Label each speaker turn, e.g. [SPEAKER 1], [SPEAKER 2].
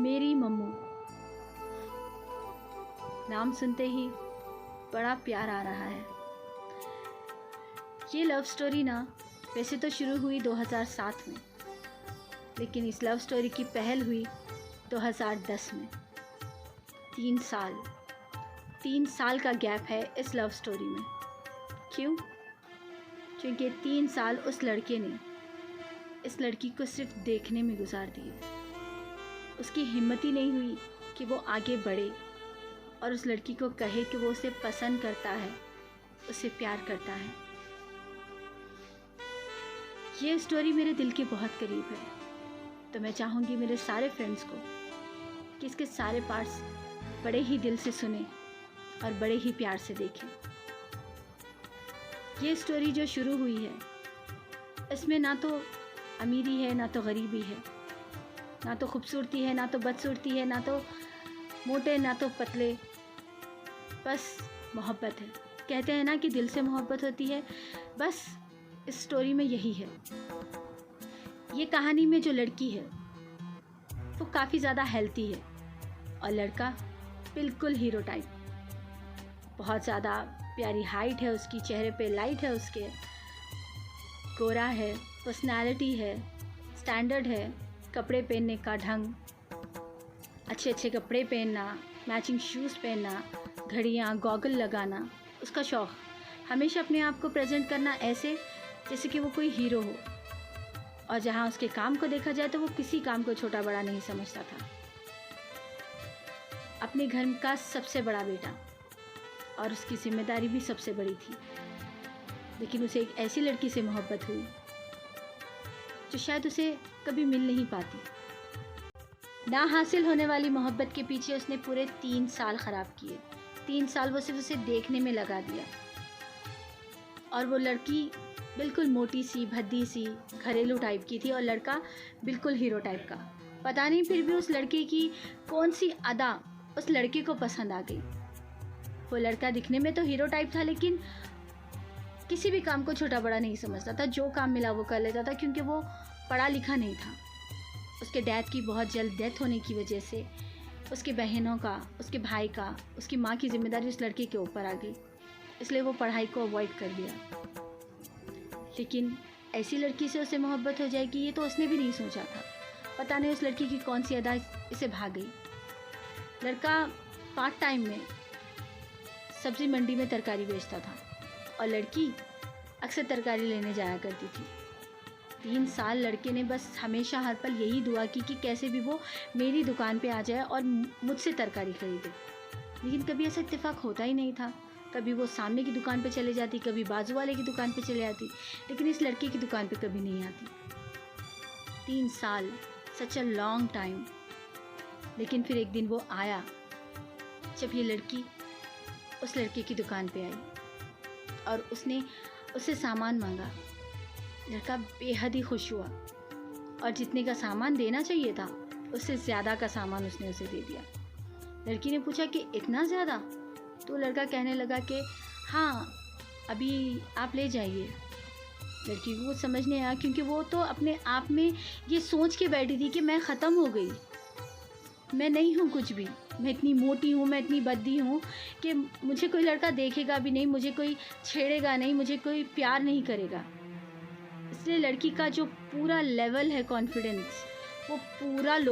[SPEAKER 1] मेरी मम्मू नाम सुनते ही बड़ा प्यार आ रहा है। ये लव स्टोरी ना वैसे तो शुरू हुई 2007 में, लेकिन इस लव स्टोरी की पहल हुई 2010 में। 3 साल का गैप है इस लव स्टोरी में। क्यों? क्योंकि 3 साल उस लड़के ने इस लड़की को सिर्फ देखने में गुजार दिए। उसकी हिम्मत ही नहीं हुई कि वो आगे बढ़े और उस लड़की को कहे कि वो उसे पसंद करता है, उसे प्यार करता है। ये स्टोरी मेरे दिल के बहुत करीब है, तो मैं चाहूँगी मेरे सारे फ्रेंड्स को कि इसके सारे पार्ट्स बड़े ही दिल से सुने और बड़े ही प्यार से देखें। ये स्टोरी जो शुरू हुई है, इसमें ना तो अमीरी है, ना तो गरीबी है, ना तो खूबसूरती है, ना तो बदसूरती है, ना तो मोटे, ना तो पतले, बस मोहब्बत है। कहते हैं ना कि दिल से मोहब्बत होती है, बस इस स्टोरी में यही है। ये कहानी में जो लड़की है वो काफ़ी ज़्यादा हेल्थी है और लड़का बिल्कुल हीरो टाइप। बहुत ज़्यादा प्यारी हाइट है उसकी, चेहरे पे लाइट है उसके, गोरा है, पर्सनालिटी है, स्टैंडर्ड है, कपड़े पहनने का ढंग, अच्छे कपड़े पहनना, मैचिंग शूज़ पहनना, घड़ियाँ, गॉगल लगाना, उसका शौक़ हमेशा अपने आप को प्रेजेंट करना ऐसे जैसे कि वो कोई हीरो हो। और जहाँ उसके काम को देखा जाए तो वो किसी काम को छोटा बड़ा नहीं समझता था। अपने घर का सबसे बड़ा बेटा और उसकी जिम्मेदारी भी सबसे बड़ी थी, लेकिन उसे एक ऐसी लड़की से मोहब्बत हुई जो शायद उसे कभी मिल नहीं पाती। ना हासिल होने वाली मोहब्बत के पीछे उसने पूरे 3 साल ख़राब किए। 3 साल वो सिर्फ उसे देखने में लगा दिया। और वो लड़की बिल्कुल मोटी सी, भद्दी सी, घरेलू टाइप की थी और लड़का बिल्कुल हीरो टाइप का। पता नहीं फिर भी उस लड़के की कौन सी अदा उस लड़के को पसंद आ गई। वो लड़का दिखने में तो हीरो टाइप था, लेकिन किसी भी काम को छोटा बड़ा नहीं समझता था। जो काम मिला वो कर लेता था, क्योंकि वो पढ़ा लिखा नहीं था। उसके डैड की बहुत जल्द डेथ होने की वजह से उसकी बहनों का, उसके भाई का, उसकी माँ की जिम्मेदारी उस लड़के के ऊपर आ गई, इसलिए वो पढ़ाई को अवॉइड कर दिया। लेकिन ऐसी लड़की से उसे मोहब्बत हो जाएगी ये तो उसने भी नहीं सोचा था। पता नहीं उस लड़की की कौन सी अदा इसे भाग गई। लड़का पार्ट टाइम में सब्ज़ी मंडी में तरकारी बेचता था और लड़की अक्सर तरकारी लेने जाया करती थी। 3 साल लड़के ने बस हमेशा हर पल यही दुआ की कि कैसे भी वो मेरी दुकान पे आ जाए और मुझसे तरकारी खरीदे, लेकिन कभी ऐसा इत्तेफाक होता ही नहीं था। कभी वो सामने की दुकान पे चले जाती, कभी बाजू वाले की दुकान पे चले जाती, लेकिन इस लड़के की दुकान पे कभी नहीं आती। 3 साल, सच अ लॉन्ग टाइम। लेकिन फिर एक दिन वो आया जब ये लड़की उस लड़के की दुकान पे आई और उसने उससे सामान मांगा। लड़का बेहद ही खुश हुआ और जितने का सामान देना चाहिए था उससे ज़्यादा का सामान उसने उसे दे दिया। लड़की ने पूछा कि इतना ज़्यादा? तो लड़का कहने लगा कि हाँ, अभी आप ले जाइए। लड़की को कुछ समझ नहीं आया, क्योंकि वो तो अपने आप में ये सोच के बैठी थी कि मैं ख़त्म हो गई, मैं नहीं हूँ कुछ भी, मैं इतनी मोटी हूँ, मैं इतनी बद्दी हूँ कि मुझे कोई लड़का देखेगा भी नहीं, मुझे कोई छेड़ेगा नहीं, मुझे कोई प्यार नहीं करेगा। इसलिए लड़की का जो पूरा लेवल है कॉन्फिडेंस, वो पूरा लो